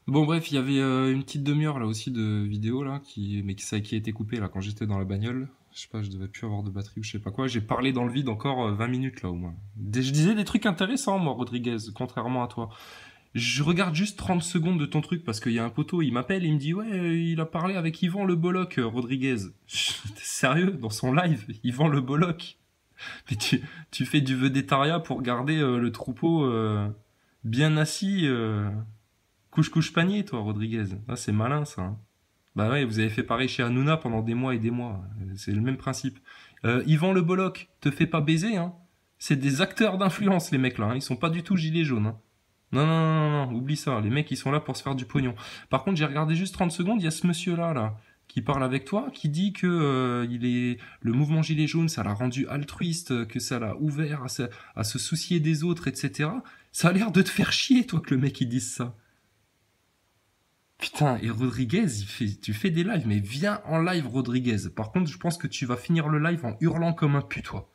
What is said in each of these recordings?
Bon bref, il y avait une petite demi-heure là aussi de vidéo là, qui a été coupée là quand j'étais dans la bagnole. Je sais pas, je devais plus avoir de batterie ou je sais pas quoi. J'ai parlé dans le vide encore 20 minutes là au moins. Je disais des trucs intéressants moi, Rodriguez, contrairement à toi. Je regarde juste 30 secondes de ton truc parce qu'il y a un poteau, il m'appelle, il me dit ouais, il a parlé avec Yvan Le Bolloc, Rodriguez. T'es sérieux? Dans son live, Yvan Le Bolloc. Mais tu fais du vedettariat pour garder le troupeau bien assis, couche-couche panier, toi, Rodriguez. Ah, c'est malin, ça. Hein. Bah ouais, vous avez fait pareil chez Hanouna pendant des mois et des mois. C'est le même principe. Yvan Le Bolloc, te fais pas baiser, hein. C'est des acteurs d'influence, les mecs là. Hein. Ils sont pas du tout gilets jaunes. Hein. Non, non, non, non, non, oublie ça. Les mecs, ils sont là pour se faire du pognon. Par contre, j'ai regardé juste 30 secondes, il y a ce monsieur-là, là, qui parle avec toi, qui dit que le mouvement Gilet jaune, ça l'a rendu altruiste, que ça l'a ouvert à se soucier des autres, etc. Ça a l'air de te faire chier, toi, que le mec, il dise ça. Putain, et Rodriguez, tu fais des lives, mais viens en live, Rodriguez. Par contre, je pense que tu vas finir le live en hurlant comme un putois.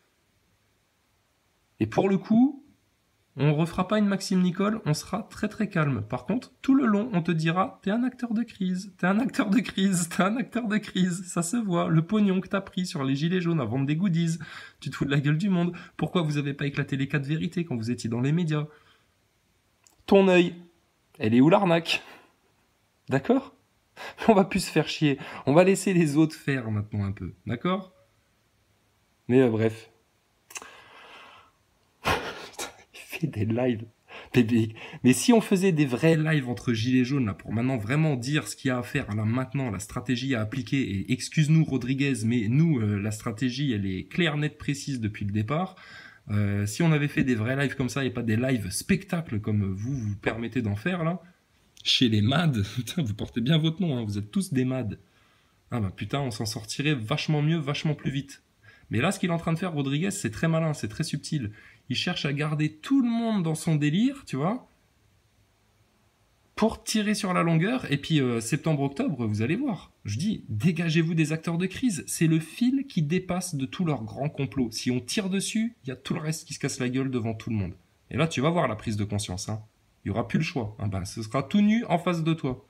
Et pour le coup, on refera pas une Maxime Nicole, on sera très très calme. Par contre, tout le long, on te dira, t'es un acteur de crise, t'es un acteur de crise, t'es un acteur de crise. Ça se voit, le pognon que t'as pris sur les gilets jaunes à vendre des goodies. Tu te fous de la gueule du monde. Pourquoi vous avez pas éclaté les 4 vérités quand vous étiez dans les médias? Ton œil, elle est où l'arnaque? D'accord? On va plus se faire chier. On va laisser les autres faire maintenant un peu. D'accord? Mais bref. Il fait des lives. Mais si on faisait des vrais lives entre gilets jaunes là pour maintenant vraiment dire ce qu'il y a à faire là maintenant, la stratégie à appliquer, et excuse-nous Rodriguez, mais nous la stratégie elle est claire, nette, précise depuis le départ. Si on avait fait des vrais lives comme ça et pas des lives spectacles comme vous vous permettez d'en faire là, chez les MAD, putain vous portez bien votre nom, hein, vous êtes tous des MAD. Ah bah putain on s'en sortirait vachement mieux, vachement plus vite. Mais là, ce qu'il est en train de faire, Rodriguez, c'est très malin, c'est très subtil. Il cherche à garder tout le monde dans son délire, tu vois, pour tirer sur la longueur. Et puis, septembre-octobre, vous allez voir. Je dis, dégagez-vous des acteurs de crise. C'est le fil qui dépasse de tout leur grand complot. Si on tire dessus, il y a tout le reste qui se casse la gueule devant tout le monde. Et là, tu vas voir la prise de conscience. Hein. Il n'y aura plus le choix. Ah ben, ce sera tout nu en face de toi.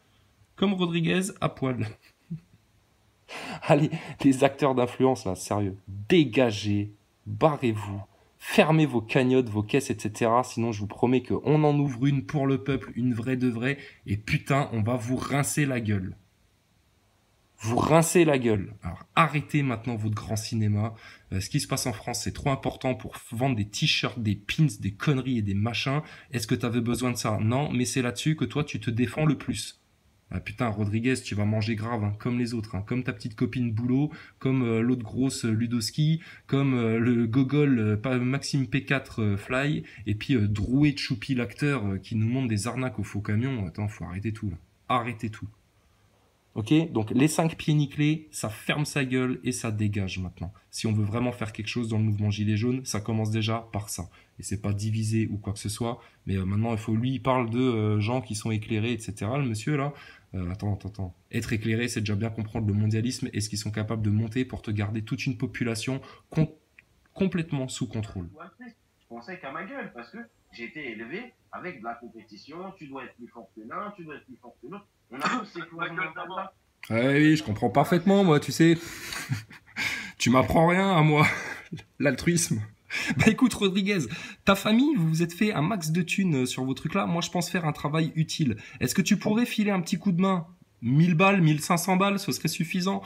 Comme Rodriguez à poil. Allez, les acteurs d'influence, là, sérieux. Dégagez, barrez-vous, fermez vos cagnottes, vos caisses, etc. Sinon, je vous promets qu'on en ouvre une pour le peuple, une vraie de vraie, et putain, on va vous rincer la gueule. Vous rincez la gueule. Alors arrêtez maintenant votre grand cinéma. Ce qui se passe en France, c'est trop important pour vendre des t-shirts, des pins, des conneries et des machins. Est-ce que t'avais besoin de ça? Non, mais c'est là-dessus que toi, tu te défends le plus. Ah putain, Rodriguez, tu vas manger grave, hein, comme les autres, hein, comme ta petite copine Boulot, comme l'autre grosse Ludoski, comme le gogol Maxime P4 Fly, et puis Drouet Choupi l'acteur qui nous montre des arnaques au faux camion. Attends, faut arrêter tout là. Arrêtez tout. Ok, donc les 5 pieds nickelés, ça ferme sa gueule et ça dégage maintenant. Si on veut vraiment faire quelque chose dans le mouvement Gilet jaune, ça commence déjà par ça. Et c'est pas divisé ou quoi que ce soit, mais maintenant il faut, lui, il parle de gens qui sont éclairés, etc. Le monsieur là, attends. Être éclairé, c'est déjà bien comprendre le mondialisme et ce qu'ils sont capables de monter pour te garder toute une population complètement sous contrôle. Je pensais qu'à ma gueule parce que j'ai été élevé avec de la compétition. Tu dois être plus fort que l'un, tu dois être plus fort que l'autre. On a tous ces cloisons mentales-là. Ouais, oui, je comprends parfaitement, moi, tu sais. Tu m'apprends rien à moi. L'altruisme. Bah écoute Rodriguez, ta famille, vous vous êtes fait un max de thunes sur vos trucs là. Moi je pense faire un travail utile. Est-ce que tu pourrais filer un petit coup de main? 1000 balles, 1500 balles, ce serait suffisant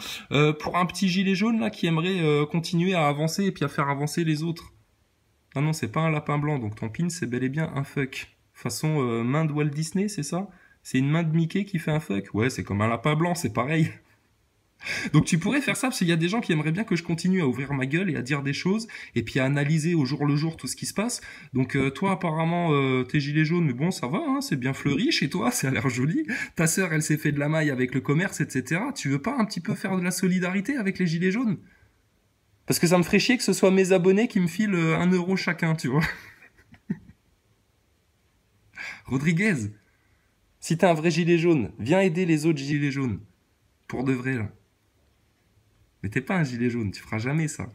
pour un petit gilet jaune là qui aimerait continuer à avancer et puis à faire avancer les autres. Ah non, c'est pas un lapin blanc, donc ton pin c'est bel et bien un fuck. Façon main de Walt Disney, c'est ça? C'est une main de Mickey qui fait un fuck? Ouais, c'est comme un lapin blanc, c'est pareil. Donc tu pourrais faire ça parce qu'il y a des gens qui aimeraient bien que je continue à ouvrir ma gueule et à dire des choses et puis à analyser au jour le jour tout ce qui se passe. Donc toi apparemment t'es gilet jaune mais bon ça va, hein, c'est bien fleuri chez toi, ça a l'air joli. Ta sœur elle s'est fait de la maille avec le commerce etc. Tu veux pas un petit peu faire de la solidarité avec les gilets jaunes? Parce que ça me ferait chier que ce soit mes abonnés qui me filent 1 euro chacun, tu vois. Rodriguez, si t'es un vrai gilet jaune, viens aider les autres gilets jaunes. Pour de vrai là. Mais t'es pas un gilet jaune, tu feras jamais ça.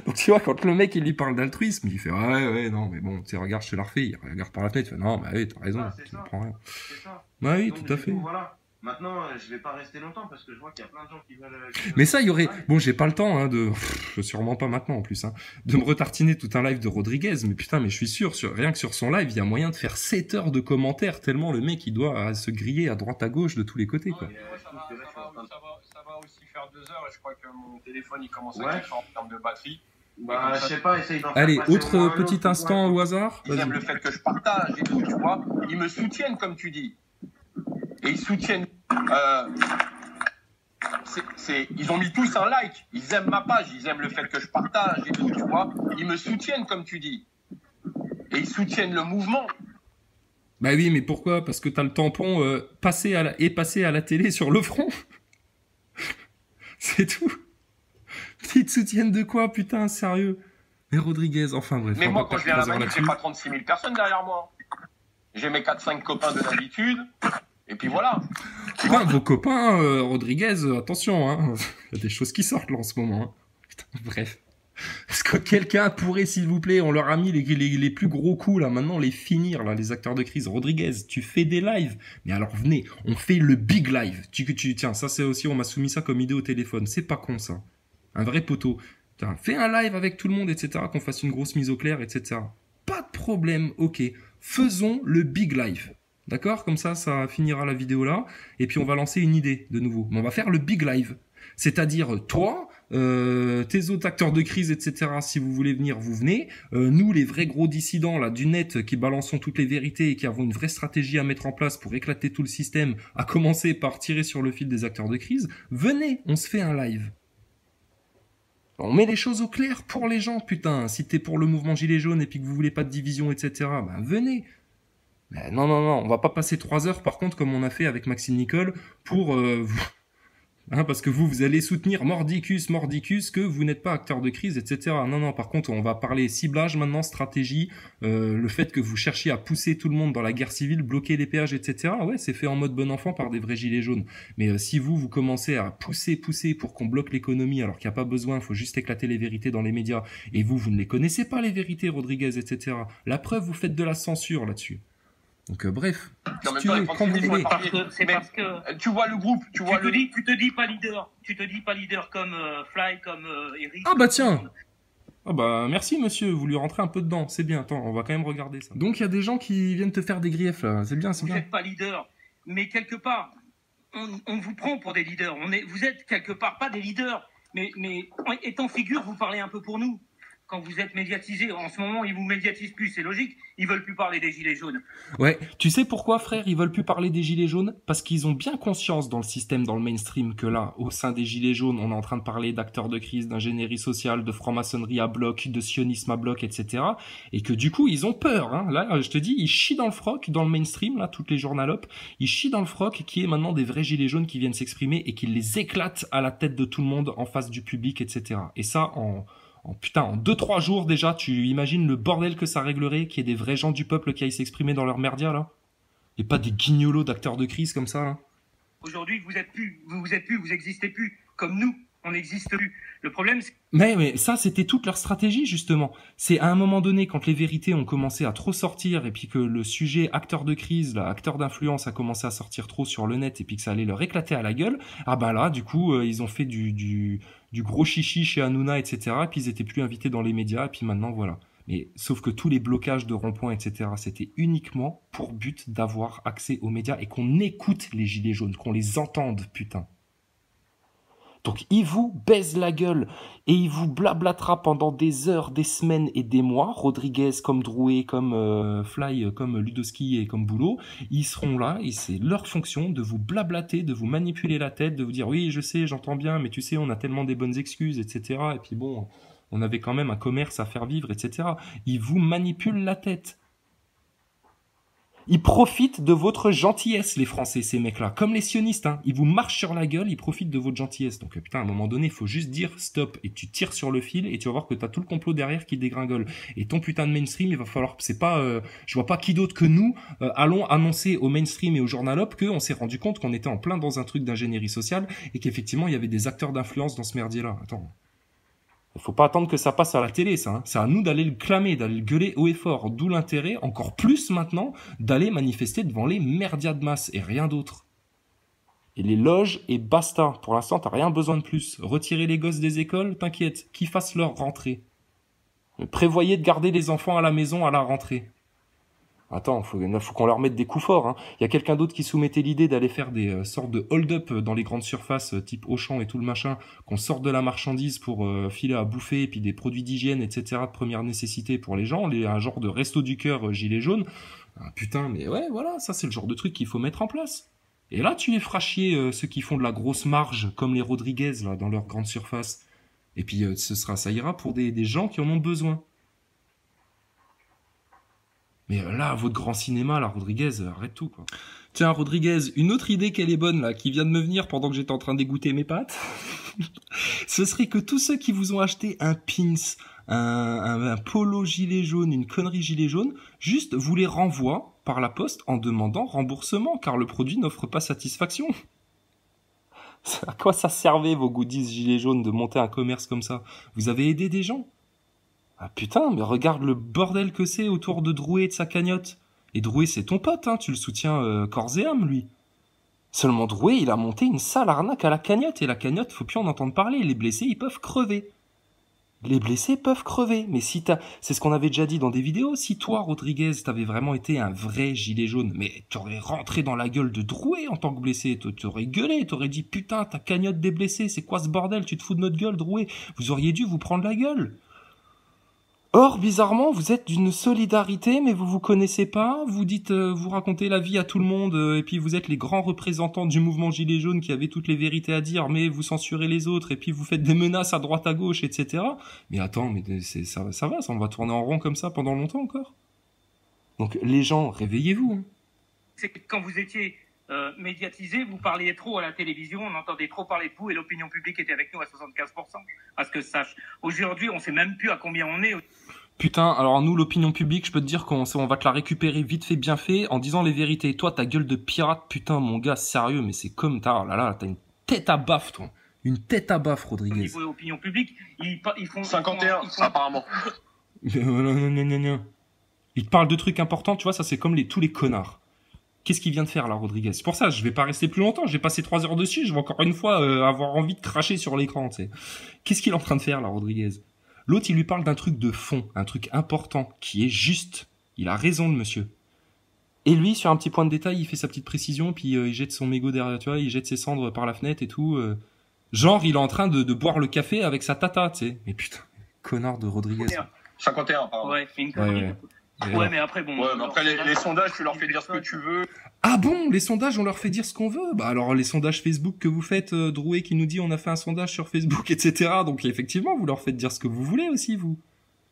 Donc tu vois, quand le mec il lui parle d'altruisme, il fait ouais, non, mais bon, tu sais, regarde, je te la refais, il regarde par la fenêtre, il fait non, bah oui, t'as raison, Ah, c'est tu ne ça. prends rien. C'est ça. Bah oui, Donc, tout à du fait. coup, voilà. Maintenant, je vais pas rester longtemps parce que je vois qu'il y a plein de gens qui Mais veulent ça, il y aurait. live. Bon, j'ai pas le temps, hein, de. Sûrement pas maintenant en plus, hein, de me retartiner tout un live de Rodriguez. Mais putain, mais je suis sûr, rien que sur son live, il y a moyen de faire 7 heures de commentaires, tellement le mec, il doit se griller à droite à gauche de tous les côtés, quoi. Et, Moi, je trouve que là, je suis en train de... ça va aussi faire 2 heures et je crois que mon téléphone il commence Ouais. à kiffer en termes de batterie. Bah, je sais pas, essaye d'en faire Allez, passer au autre moins un petit autre, instant ouais. au hasard. Ils aiment Vas-y. le fait que je partage et tout, tu vois. Ils me soutiennent, comme tu dis. Et ils soutiennent. Ils ont mis tous un like. Ils aiment ma page. Ils aiment le fait que je partage et tout, tu vois. Ils me soutiennent, comme tu dis. Et ils soutiennent le mouvement. Bah oui, mais pourquoi? Parce que t'as le tampon passé à la télé sur le front. C'est tout. Ils te soutiennent de quoi, putain, sérieux? Mais Rodriguez, enfin bref. Mais on moi, va quand pas je viens à la faire manif, j'ai pas 36 000 personnes derrière moi. J'ai mes 4-5 copains de d'habitude. Et puis voilà. Putain, vos copains, Rodriguez, attention, hein. Il y a des choses qui sortent là en ce moment. Hein. Putain, bref. Est-ce que quelqu'un pourrait, s'il vous plaît, on leur a mis les plus gros coups là, maintenant les finir là, les acteurs de crise. Rodriguez, tu fais des lives, mais alors venez, on fait le big live. Tiens, ça c'est aussi, on m'a soumis ça comme idée au téléphone. C'est pas con ça, un vrai poteau. Tiens, fais un live avec tout le monde, etc. Qu'on fasse une grosse mise au clair, etc. Pas de problème, ok. Faisons le big live. D'accord? Comme ça finira la vidéo là. Et puis on va lancer une idée de nouveau. Mais on va faire le big live. C'est-à-dire, toi, tes autres acteurs de crise, etc., si vous voulez venir, vous venez. Nous, les vrais gros dissidents là, du net qui balançons toutes les vérités et qui avons une vraie stratégie à mettre en place pour éclater tout le système, à commencer par tirer sur le fil des acteurs de crise, venez, on se fait un live. On met les choses au clair pour les gens, putain. Si t'es pour le mouvement Gilets jaunes et puis que vous voulez pas de division, etc., ben venez. Ben non, on va pas passer 3 heures par contre comme on a fait avec Maxime Nicole pour vous... Hein, parce que vous allez soutenir mordicus que vous n'êtes pas acteur de crise, etc. Non, par contre, on va parler ciblage maintenant, stratégie, le fait que vous cherchiez à pousser tout le monde dans la guerre civile, bloquer les péages, etc. Ouais, c'est fait en mode bon enfant par des vrais gilets jaunes. Mais si vous commencez à pousser pour qu'on bloque l'économie alors qu'il n'y a pas besoin, il faut juste éclater les vérités dans les médias, et vous ne les connaissez pas les vérités, Rodriguez, etc. La preuve, vous faites de la censure là-dessus. Donc bref, si tu veux, quand vous voulez. C'est parce que tu vois le groupe, tu te dis pas leader, comme Fly, comme Eric. Ah bah tiens. Ah bah merci monsieur, vous lui rentrez un peu dedans, c'est bien. Attends, on va quand même regarder ça. Donc il y a des gens qui viennent te faire des griefs là, c'est bien. Vous n'êtes pas leader, mais quelque part, on vous prend pour des leaders. Vous êtes quelque part pas des leaders, mais étant figure, vous parlez un peu pour nous. Quand vous êtes médiatisé, en ce moment, ils vous médiatisent plus, c'est logique. Ils veulent plus parler des gilets jaunes. Ouais, tu sais pourquoi, frère, ils veulent plus parler des gilets jaunes? Parce qu'ils ont bien conscience dans le système, dans le mainstream, que là, au sein des gilets jaunes, on est en train de parler d'acteurs de crise, d'ingénierie sociale, de franc-maçonnerie à bloc, de sionisme à bloc, etc. Et que du coup, ils ont peur. Hein. Là, je te dis, ils chient dans le froc, dans le mainstream, là, toutes les journalopes, ils chient dans le froc, qui est maintenant des vrais gilets jaunes qui viennent s'exprimer et qui les éclatent à la tête de tout le monde, en face du public, etc. Et ça, en 2-3 jours déjà, tu imagines le bordel que ça réglerait, qu'il y ait des vrais gens du peuple qui aillent s'exprimer dans leur merdia, là? Et pas des guignolos d'acteurs de crise comme ça, là. Aujourd'hui, vous existez plus. Comme nous, on n'existe plus. Le problème, c'est... Mais ça, c'était toute leur stratégie, justement. C'est à un moment donné, quand les vérités ont commencé à trop sortir, et puis que le sujet acteur de crise, là, acteur d'influence, a commencé à sortir trop sur le net, et puis que ça allait leur éclater à la gueule, ah ben là, du coup, ils ont fait du gros chichi chez Hanouna, etc., et puis ils étaient plus invités dans les médias, et puis maintenant, voilà. Mais sauf que tous les blocages de ronds-points, etc., c'était uniquement pour but d'avoir accès aux médias et qu'on écoute les gilets jaunes, qu'on les entende, putain. Donc il vous baise la gueule et il vous blablatera pendant des heures, des semaines et des mois. Rodriguez comme Drouet, comme Fly, comme Ludoski et comme Boulot, ils seront là et c'est leur fonction de vous blablater, de vous manipuler la tête, de vous dire oui je sais, j'entends bien, mais tu sais on a tellement des bonnes excuses, etc. Et puis bon, on avait quand même un commerce à faire vivre, etc. Ils vous manipulent la tête. Ils profitent de votre gentillesse, les Français, ces mecs-là. Comme les sionistes, hein. Ils vous marchent sur la gueule, ils profitent de votre gentillesse. Donc, putain, à un moment donné, il faut juste dire stop. Et tu tires sur le fil et tu vas voir que t'as tout le complot derrière qui dégringole. Et ton putain de mainstream, il va falloir, c'est pas, je vois pas qui d'autre que nous, allons annoncer au mainstream et au journalop qu'on s'est rendu compte qu'on était en plein dans un truc d'ingénierie sociale et qu'effectivement, il y avait des acteurs d'influence dans ce merdier-là. Attends. Il faut pas attendre que ça passe à la télé, ça. Hein. C'est à nous d'aller le clamer, d'aller le gueuler haut et fort. D'où l'intérêt, encore plus maintenant, d'aller manifester devant les merdias de masse et rien d'autre. Et les loges et basta. Pour l'instant, t'as rien besoin de plus. Retirer les gosses des écoles, t'inquiète, qu'ils fassent leur rentrée. Mais prévoyez de garder les enfants à la maison à la rentrée. Attends, faut qu'on leur mette des coups forts. Hein. Il y a quelqu'un d'autre qui soumettait l'idée d'aller faire des sortes de hold-up dans les grandes surfaces, type Auchan et tout le machin, qu'on sorte de la marchandise pour filer à bouffer, et puis des produits d'hygiène, etc., de première nécessité pour les gens, un genre de resto du cœur gilet jaune. Ah, putain, mais ouais, voilà, ça c'est le genre de truc qu'il faut mettre en place. Et là, tu les feras chier, ceux qui font de la grosse marge, comme les Rodriguez, là, dans leur grande surface. Et puis, ça ira pour des gens qui en ont besoin. Mais là, votre grand cinéma, là, Rodriguez, arrête tout, quoi. Tiens, Rodriguez, une autre idée qu'elle est bonne, là, qui vient de me venir pendant que j'étais en train d'égoutter mes pâtes, ce serait que tous ceux qui vous ont acheté un pins, un polo gilet jaune, une connerie gilet jaune, juste vous les renvoient par la poste en demandant remboursement, car le produit n'offre pas satisfaction. À quoi ça servait, vos goodies gilets jaunes, de monter un commerce comme ça? Vous avez aidé des gens? Ah putain, mais regarde le bordel que c'est autour de Drouet et de sa cagnotte. Et Drouet, c'est ton pote, hein, tu le soutiens corps et âme, lui. Seulement Drouet, il a monté une sale arnaque à la cagnotte, et la cagnotte, faut plus en entendre parler. Les blessés, ils peuvent crever. Les blessés peuvent crever, mais si c'est ce qu'on avait déjà dit dans des vidéos, si toi, Rodriguez, t'avais vraiment été un vrai gilet jaune, mais t'aurais rentré dans la gueule de Drouet en tant que blessé, t'aurais gueulé, t'aurais dit, putain, ta cagnotte des blessés, c'est quoi ce bordel, tu te fous de notre gueule, Drouet, vous auriez dû vous prendre la gueule. Or, bizarrement, vous êtes d'une solidarité, mais vous vous connaissez pas, vous dites, vous racontez la vie à tout le monde, et puis vous êtes les grands représentants du mouvement Gilets jaunes qui avaient toutes les vérités à dire, mais vous censurez les autres, et puis vous faites des menaces à droite à gauche, etc. Mais attends, mais ça va, on va tourner en rond comme ça pendant longtemps encore. Donc les gens, réveillez-vous. Hein. C'est que quand vous étiez médiatisé, vous parliez trop à la télévision, on entendait trop parler de vous, et l'opinion publique était avec nous à 75%, à ce que je sache. Aujourd'hui, on sait même plus à combien on est. Putain, alors nous, l'opinion publique, je peux te dire qu'on va te la récupérer vite fait, bien fait, en disant les vérités. Toi, ta gueule de pirate, putain, mon gars, sérieux, mais c'est comme t'as une tête à baffe, toi. Une tête à baffe, Rodriguez. Au niveau de l'opinion publique, ils font... 51, apparemment. Non. Ils te parlent de trucs importants, tu vois, ça c'est comme tous les connards. Qu'est-ce qu'il vient de faire là, Rodriguez? C'est pour ça, je vais pas rester plus longtemps, j'ai passé 3 heures dessus, je vais encore une fois avoir envie de cracher sur l'écran, tu sais. Qu'est-ce qu'il est en train de faire là, Rodriguez? L'autre, il lui parle d'un truc de fond, un truc important, qui est juste. Il a raison, le monsieur. Et lui, sur un petit point de détail, il fait sa petite précision, puis il jette son mégot derrière, tu vois, il jette ses cendres par la fenêtre et tout. Genre, il est en train de boire le café avec sa tata, tu sais. Mais putain, connard de Rodriguez. 51, pardon. Ouais, c'est une connerie. Ouais, mais après, bon... Ouais, mais après, les sondages, tu leur fais dire ce que tu veux. Ah bon, les sondages, on leur fait dire ce qu'on veut? Bah alors, les sondages Facebook que vous faites, Drouet qui nous dit on a fait un sondage sur Facebook, etc. Donc effectivement, vous leur faites dire ce que vous voulez aussi, vous.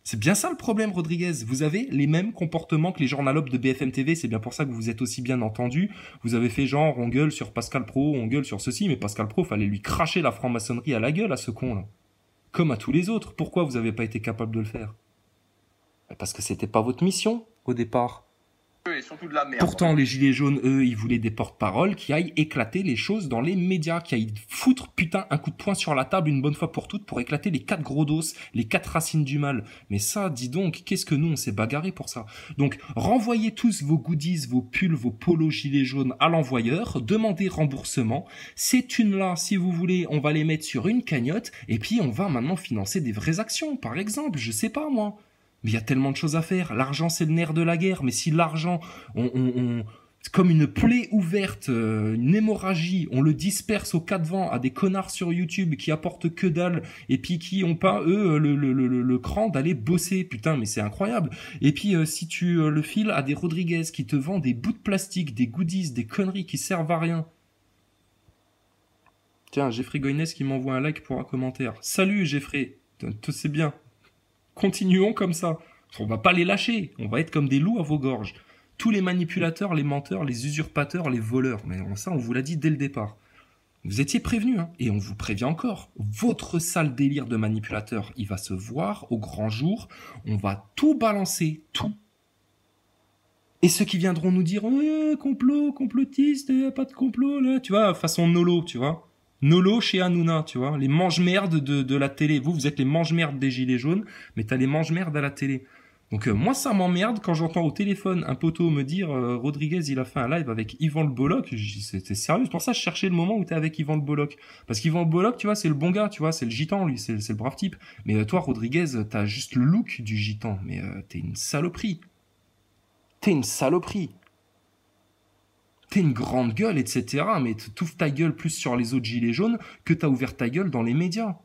C'est bien ça le problème, Rodriguez. Vous avez les mêmes comportements que les journalopes de BFM TV, c'est bien pour ça que vous êtes aussi bien entendus. Vous avez fait genre, on gueule sur Pascal Pro, on gueule sur ceci, mais Pascal Pro, fallait lui cracher la franc-maçonnerie à la gueule à ce con-là. Comme à tous les autres. Pourquoi vous avez pas été capable de le faire? Parce que c'était pas votre mission, au départ. Et surtout de la merde. Pourtant, les gilets jaunes, eux, ils voulaient des porte-paroles qui aillent éclater les choses dans les médias, qui aillent foutre, putain, un coup de poing sur la table une bonne fois pour toutes pour éclater les 4 gros dos, les 4 racines du mal. Mais ça, dis donc, qu'est-ce que nous, on s'est bagarré pour ça. Donc, renvoyez tous vos goodies, vos pulls, vos polos gilets jaunes à l'envoyeur, demandez remboursement. Ces thunes-là, si vous voulez, on va les mettre sur une cagnotte, et puis on va maintenant financer des vraies actions, par exemple, je sais pas, moi. Mais il y a tellement de choses à faire. L'argent, c'est le nerf de la guerre. Mais si l'argent, c'est comme une plaie ouverte, une hémorragie, on le disperse aux 4 vents à des connards sur YouTube qui apportent que dalle et puis qui ont pas, eux, le cran d'aller bosser. Putain, mais c'est incroyable. Et puis, si tu le files à des Rodriguez qui te vendent des bouts de plastique, des goodies, des conneries qui servent à rien. Tiens, Jeffrey Goynès qui m'envoie un like pour un commentaire. Salut, Jeffrey. C'est bien. Continuons comme ça. On va pas les lâcher. On va être comme des loups à vos gorges. Tous les manipulateurs, les menteurs, les usurpateurs, les voleurs. Mais ça, on vous l'a dit dès le départ. Vous étiez prévenus, hein, et on vous prévient encore. Votre sale délire de manipulateur, il va se voir au grand jour. On va tout balancer, tout. Et ceux qui viendront nous dire complot, complotiste, pas de complot, là, tu vois, façon Nolo, tu vois. Nolo chez Hanouna, tu vois, les mange-merdes de la télé. Vous êtes les mange-merdes des gilets jaunes, mais t'as les mange-merdes à la télé. Donc moi, ça m'emmerde quand j'entends au téléphone un poteau me dire Rodriguez, il a fait un live avec Yvan Le Bolloc. Je dis, c'était sérieux. C'est pour ça que je cherchais le moment où t'es avec Yvan Le Bolloc. Parce qu'Yvan Le Bolloc, tu vois, c'est le bon gars, tu vois, c'est le gitan, lui, c'est le brave type. Mais toi, Rodriguez, t'as juste le look du gitan. Mais t'es une saloperie. T'es une saloperie. T'es une grande gueule, etc. Mais t'ouvres ta gueule plus sur les autres gilets jaunes que t'as ouvert ta gueule dans les médias.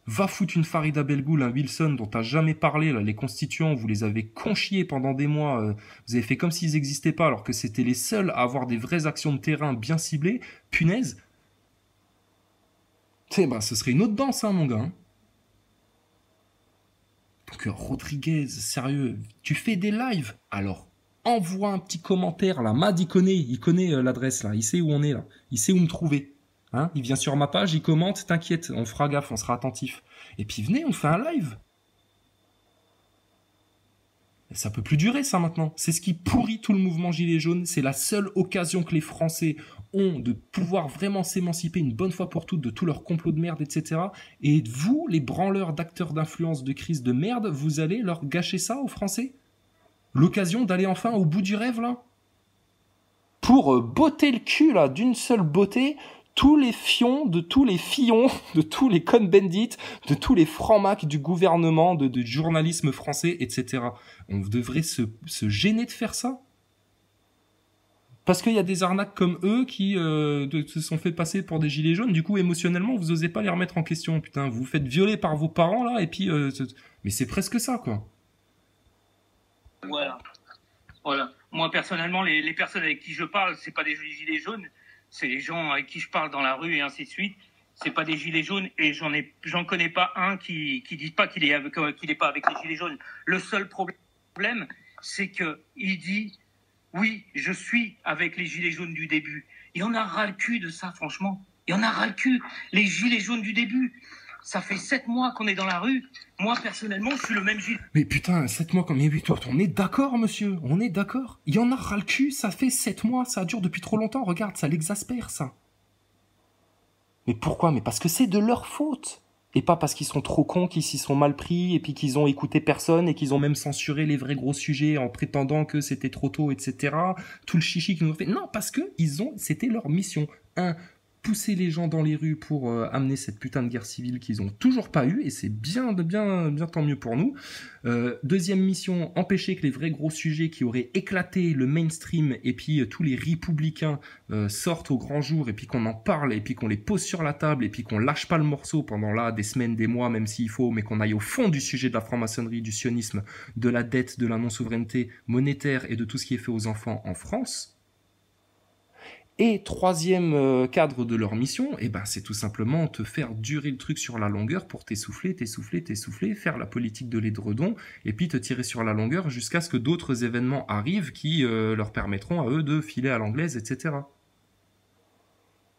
Va foutre une Farida Belgoul, un Wilson dont t'as jamais parlé, là, les constituants, vous les avez conchiés pendant des mois, vous avez fait comme s'ils n'existaient pas alors que c'était les seuls à avoir des vraies actions de terrain bien ciblées, punaise. Bah, ce serait une autre danse, hein, mon gars. Hein. Donc, Rodriguez, sérieux, tu fais des lives, alors envoie un petit commentaire, là, Mad, il connaît l'adresse, là, il sait où on est, là, il sait où me trouver. Hein, il vient sur ma page, il commente, t'inquiète, on fera gaffe, on sera attentif. Et puis venez, on fait un live. Ça peut plus durer ça maintenant. C'est ce qui pourrit tout le mouvement Gilets jaunes. C'est la seule occasion que les Français ont de pouvoir vraiment s'émanciper une bonne fois pour toutes de tout leur complot de merde, etc. Et vous, les branleurs d'acteurs d'influence de crise de merde, vous allez leur gâcher ça aux Français? L'occasion d'aller enfin au bout du rêve là? Pour botter le cul là, d'une seule beauté, tous les fions, de tous les Cohn-Bendit, de tous les francs-macs du gouvernement, du journalisme français, etc. On devrait se gêner de faire ça. Parce qu'il y a des arnaques comme eux qui se sont fait passer pour des gilets jaunes. Du coup, émotionnellement, vous osez pas les remettre en question. Putain, vous vous faites violer par vos parents, là, et puis... mais c'est presque ça, quoi. Voilà. Moi, personnellement, les personnes avec qui je parle, c'est pas des gilets jaunes. C'est les gens avec qui je parle dans la rue et ainsi de suite. C'est pas des gilets jaunes et j'en connais pas un qui dit pas qu'il est pas avec les gilets jaunes. Le seul problème, c'est que il dit oui, je suis avec les gilets jaunes du début. Il y en a ras le cul de ça, franchement. Il y en a ras le cul. Les gilets jaunes du début. Ça fait 7 mois qu'on est dans la rue. Moi, personnellement, je suis le même gilet. Mais putain, 7 mois comme 8 heures. On est d'accord, monsieur. On est d'accord. Il y en a ras le cul. Ça fait 7 mois. Ça dure depuis trop longtemps. Regarde, ça l'exaspère, ça. Mais pourquoi? Mais parce que c'est de leur faute. Et pas parce qu'ils sont trop cons, qu'ils s'y sont mal pris, et puis qu'ils ont écouté personne, et qu'ils ont même censuré les vrais gros sujets en prétendant que c'était trop tôt, etc. Tout le chichi qu'ils nous ont fait. Non, parce que c'était leur mission. Pousser les gens dans les rues pour amener cette putain de guerre civile qu'ils ont toujours pas eu, et c'est bien tant mieux pour nous. Deuxième mission, empêcher que les vrais gros sujets qui auraient éclaté le mainstream et puis tous les républicains sortent au grand jour, et puis qu'on en parle, et puis qu'on les pose sur la table, et puis qu'on lâche pas le morceau pendant là des semaines, des mois, même s'il faut, mais qu'on aille au fond du sujet de la franc-maçonnerie, du sionisme, de la dette, de la non-souveraineté monétaire et de tout ce qui est fait aux enfants en France. Et troisième cadre de leur mission, c'est tout simplement te faire durer le truc sur la longueur pour t'essouffler, faire la politique de l'édredon, et puis te tirer sur la longueur jusqu'à ce que d'autres événements arrivent qui leur permettront à eux de filer à l'anglaise, etc.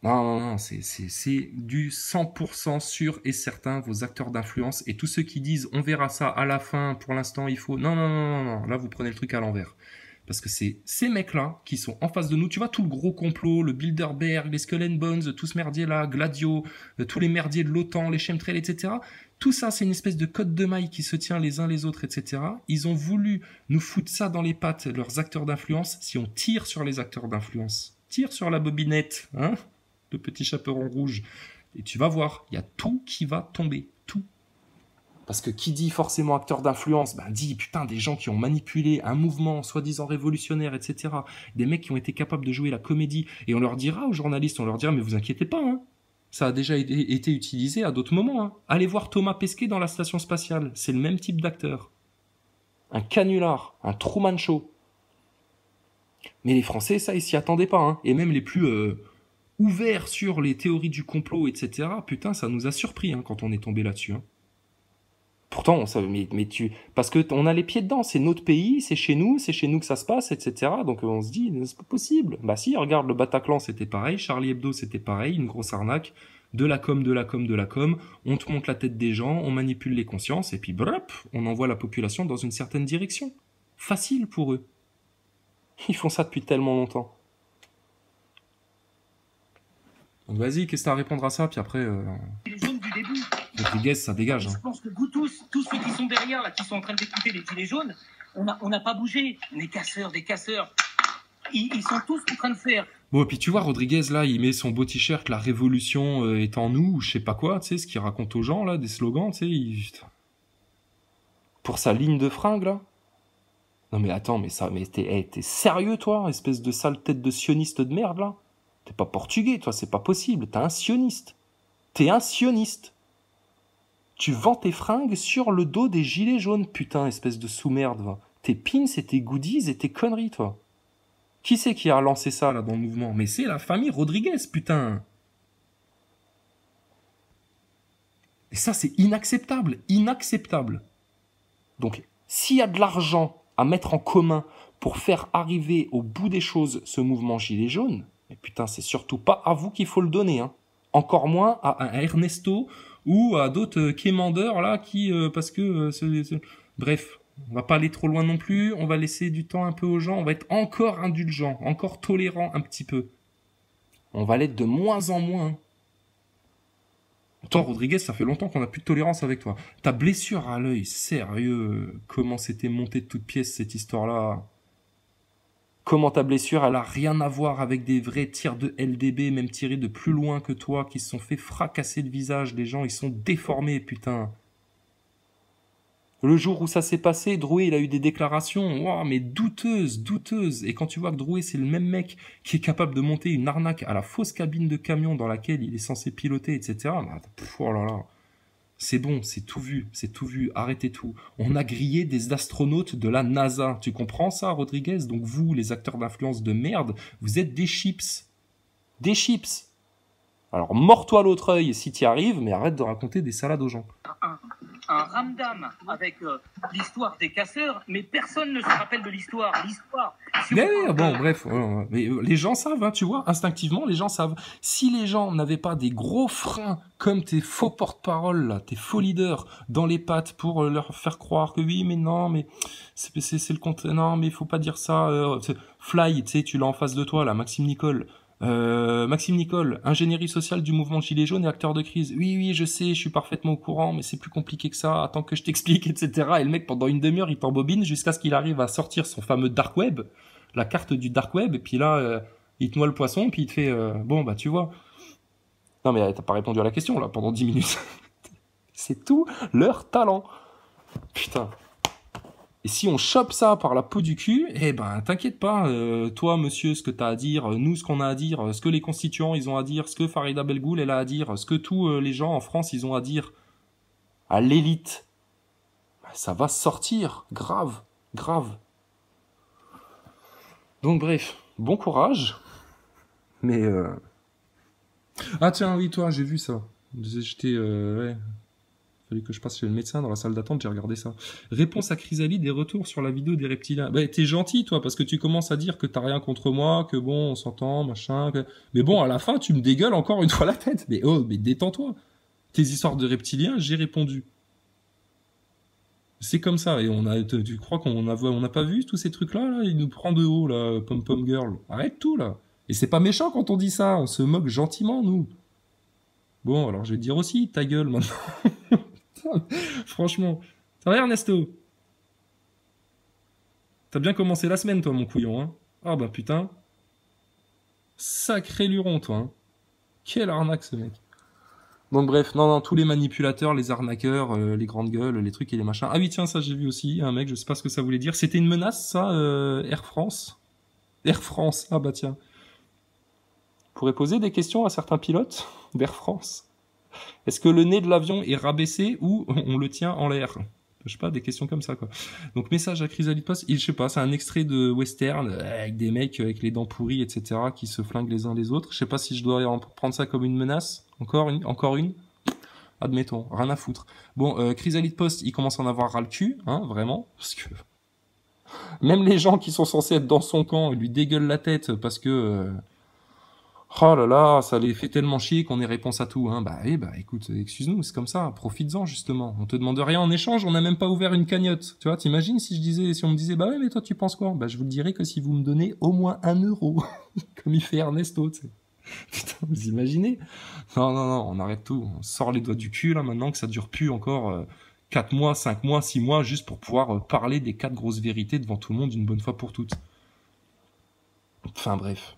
Non, c'est du 100% sûr et certain, vos acteurs d'influence, et tous ceux qui disent on verra ça à la fin, pour l'instant il faut... Non, là vous prenez le truc à l'envers. Parce que c'est ces mecs-là qui sont en face de nous. Tu vois, tout le gros complot, le Bilderberg, les Skull and Bones, tout ce merdier-là, Gladio, tous les merdiers de l'OTAN, les chemtrails, etc. Tout ça, c'est une espèce de code de maille qui se tient les uns les autres, etc. Ils ont voulu nous foutre ça dans les pattes, leurs acteurs d'influence, si on tire sur les acteurs d'influence. Tire sur la bobinette, hein, le petit chaperon rouge. Et tu vas voir, il y a tout qui va tomber. Tout. Parce que qui dit forcément acteur d'influence, dit putain des gens qui ont manipulé un mouvement soi-disant révolutionnaire, etc. Des mecs qui ont été capables de jouer la comédie. Et on leur dira aux journalistes, mais vous inquiétez pas, hein. Ça a déjà été utilisé à d'autres moments. Hein. Allez voir Thomas Pesquet dans la station spatiale, c'est le même type d'acteur. Un canular, un Truman Show. Mais les Français, ça, ils s'y attendaient pas. Hein. Et même les plus ouverts sur les théories du complot, etc. Putain, ça nous a surpris quand on est tombé là-dessus. Hein. Pourtant, parce que on a les pieds dedans, c'est notre pays, c'est chez nous que ça se passe, etc. Donc on se dit, c'est pas possible. Bah si, regarde, le Bataclan c'était pareil, Charlie Hebdo c'était pareil, une grosse arnaque, de la com, on te monte la tête des gens, on manipule les consciences, et puis brap, on envoie la population dans une certaine direction. Facile pour eux. Ils font ça depuis tellement longtemps. Donc vas-y, qu'est-ce que t'as à répondre à ça? Puis après, Les jaunes du début. Rodriguez, ça dégage. Je pense que vous tous ceux qui sont derrière, là, qui sont en train d'écouter les gilets jaunes, on n'a pas bougé. Les casseurs, des casseurs. Ils sont tous en train de faire. Bon, et puis tu vois, Rodriguez, là, il met son beau t-shirt, la révolution est en nous, ou je sais pas quoi, tu sais, ce qu'il raconte aux gens, là, des slogans, tu sais, pour sa ligne de fringues, là. Non mais attends, mais t'es sérieux, toi, espèce de sale tête de sioniste de merde, là? T'es pas portugais, toi, c'est pas possible, t'es un sioniste. T'es un sioniste. Tu vends tes fringues sur le dos des gilets jaunes, putain, espèce de sous-merde, va. Tes pins et tes goodies et tes conneries, toi. Qui c'est qui a lancé ça, là, dans le mouvement? Mais c'est la famille Rodriguez, putain. Et ça, c'est inacceptable, inacceptable. Donc, s'il y a de l'argent à mettre en commun pour faire arriver au bout des choses ce mouvement gilet jaune, mais putain, c'est surtout pas à vous qu'il faut le donner, hein. Encore moins à un Ernesto ou à d'autres quémandeurs, là, qui, parce que, bref. On va pas aller trop loin non plus, on va laisser du temps un peu aux gens, on va être encore indulgent, encore tolérant un petit peu. On va l'être de moins en moins. Toi, Rodriguez, ça fait longtemps qu'on n'a plus de tolérance avec toi. Ta blessure à l'œil, sérieux, comment c'était monté de toutes pièces cette histoire-là? Comment ta blessure, elle a rien à voir avec des vrais tirs de LDB, même tirés de plus loin que toi, qui se sont fait fracasser le visage, les gens, ils sont déformés, putain. Le jour où ça s'est passé, Drouet, il a eu des déclarations, wow, mais douteuses, douteuses. Et quand tu vois que Drouet, c'est le même mec qui est capable de monter une arnaque à la fausse cabine de camion dans laquelle il est censé piloter, etc. Bah, oh là là. C'est bon, c'est tout vu, arrêtez tout. On a grillé des astronautes de la NASA. Tu comprends ça, Rodriguez? Donc vous, les acteurs d'influence de merde, vous êtes des chips. Des chips. Alors, mords-toi l'autre œil si t'y arrives, mais arrête de raconter des salades aux gens. Un ramdam avec l'histoire des casseurs, mais personne ne se rappelle de l'histoire. L'histoire. Si bon, bref, mais les gens savent, hein, tu vois, instinctivement, les gens savent. Si les gens n'avaient pas des gros freins comme tes faux porte-parole, là, tes faux leaders dans les pattes pour leur faire croire que oui, mais non, mais c'est le compte, non, mais il faut pas dire ça. Fly, tu sais, tu l'as en face de toi, là, Maxime Nicole. Maxime Nicole, ingénierie sociale du mouvement Gilets jaunes et acteur de crise. Oui, je sais, je suis parfaitement au courant, mais c'est plus compliqué que ça, attends que je t'explique, etc. Et le mec, pendant une demi-heure, il t'embobine jusqu'à ce qu'il arrive à sortir son fameux dark web, la carte du dark web, et puis là, il te noie le poisson, puis il te fait, bon, bah, tu vois. Non, mais t'as pas répondu à la question, là, pendant 10 minutes. C'est tout leur talent. Putain. Et si on chope ça par la peau du cul, eh ben, t'inquiète pas, toi, monsieur, ce que t'as à dire, nous, ce qu'on a à dire, ce que les constituants, ils ont à dire, ce que Farida Belgoul, elle a à dire, ce que tous les gens en France, ils ont à dire à l'élite, ça va sortir, grave, grave. Donc bref, bon courage, mais... Ah tiens, oui, toi, j'ai vu ça. J'étais... ouais... Fallait que je passe chez le médecin dans la salle d'attente, j'ai regardé ça. Réponse à Chrysalide, des retours sur la vidéo des reptiliens. Bah, t'es gentil, toi, parce que tu commences à dire que t'as rien contre moi, que bon, on s'entend, machin, mais bon, à la fin, tu me dégueules encore une fois la tête. Mais oh, mais détends-toi. Tes histoires de reptiliens, j'ai répondu. C'est comme ça, et tu crois qu'on n'a pas vu tous ces trucs-là, là? Il nous prend de haut, là, pom-pom girl. Arrête tout, là. Et c'est pas méchant quand on dit ça, on se moque gentiment, nous. Bon, alors je vais te dire aussi, ta gueule, maintenant. Franchement. Ça va, Ernesto? T'as bien commencé la semaine, toi, mon couillon, hein? Ah bah putain. Sacré luron, toi, hein. Quelle arnaque, ce mec. Donc bref, non, tous les manipulateurs, les arnaqueurs, les grandes gueules, les trucs et les machins. Ah oui, tiens, ça j'ai vu aussi, un mec, je sais pas ce que ça voulait dire. C'était une menace, ça, Air France? Air France, ah bah tiens. Vous pourrez poser des questions à certains pilotes d'Air France. Est-ce que le nez de l'avion est rabaissé ou on le tient en l'air? Je sais pas, des questions comme ça, quoi. Donc, message à Chrysalide Post, je sais pas, c'est un extrait de western, avec des mecs avec les dents pourries, etc., qui se flinguent les uns les autres. Je sais pas si je dois prendre ça comme une menace. Encore une. Admettons, rien à foutre. Bon, Chrysalide Post, il commence à en avoir ras le cul, hein, vraiment, parce que même les gens qui sont censés être dans son camp, ils lui dégueulent la tête parce que... Oh là là, ça les fait tellement chier qu'on ait réponse à tout, hein. Bah oui, bah écoute, excuse-nous, c'est comme ça, profites-en justement. On te demande rien en échange, on n'a même pas ouvert une cagnotte. Tu vois, t'imagines si on me disait, bah ouais, mais toi tu penses quoi? Bah je vous le dirais que si vous me donnez au moins 1 euro, comme il fait Ernesto, tu sais. Putain, vous imaginez? Non, non, non, on arrête tout. On sort les doigts du cul, là, maintenant que ça dure plus encore 4 mois, 5 mois, 6 mois, juste pour pouvoir parler des 4 grosses vérités devant tout le monde une bonne fois pour toutes. Enfin, bref.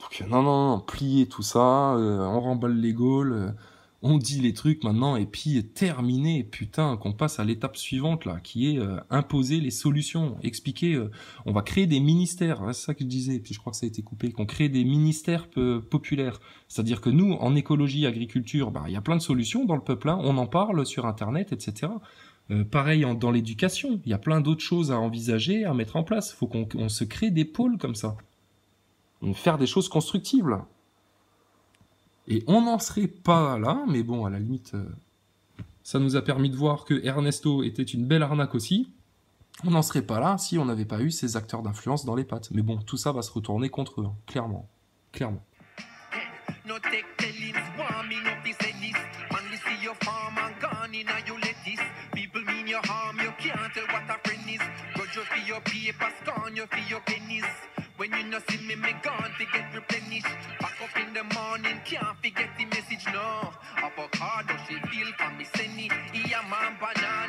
Donc, non, non, non, plier tout ça, on remballe les Gaules, on dit les trucs maintenant, et puis terminé, putain, qu'on passe à l'étape suivante, là, qui est imposer les solutions, expliquer, on va créer des ministères, ouais, c'est ça que je disais, puis je crois que ça a été coupé, qu'on crée des ministères populaires, c'est-à-dire que nous, en écologie, agriculture, bah, il y a plein de solutions dans le peuple, hein, on en parle sur Internet, etc. Pareil dans l'éducation, il y a plein d'autres choses à envisager, à mettre en place, faut qu'on se crée des pôles comme ça. Faire des choses constructives, là. Et on n'en serait pas là, mais bon, à la limite, ça nous a permis de voir que Ernesto était une belle arnaque aussi. On n'en serait pas là si on n'avait pas eu ces acteurs d'influence dans les pattes. Mais bon, tout ça va se retourner contre eux, hein, clairement. Clairement. When you no see me gone to get replenished. Back up in the morning, can't forget the message, no. Avocado, she feel for me, send it. Yeah, man, banana.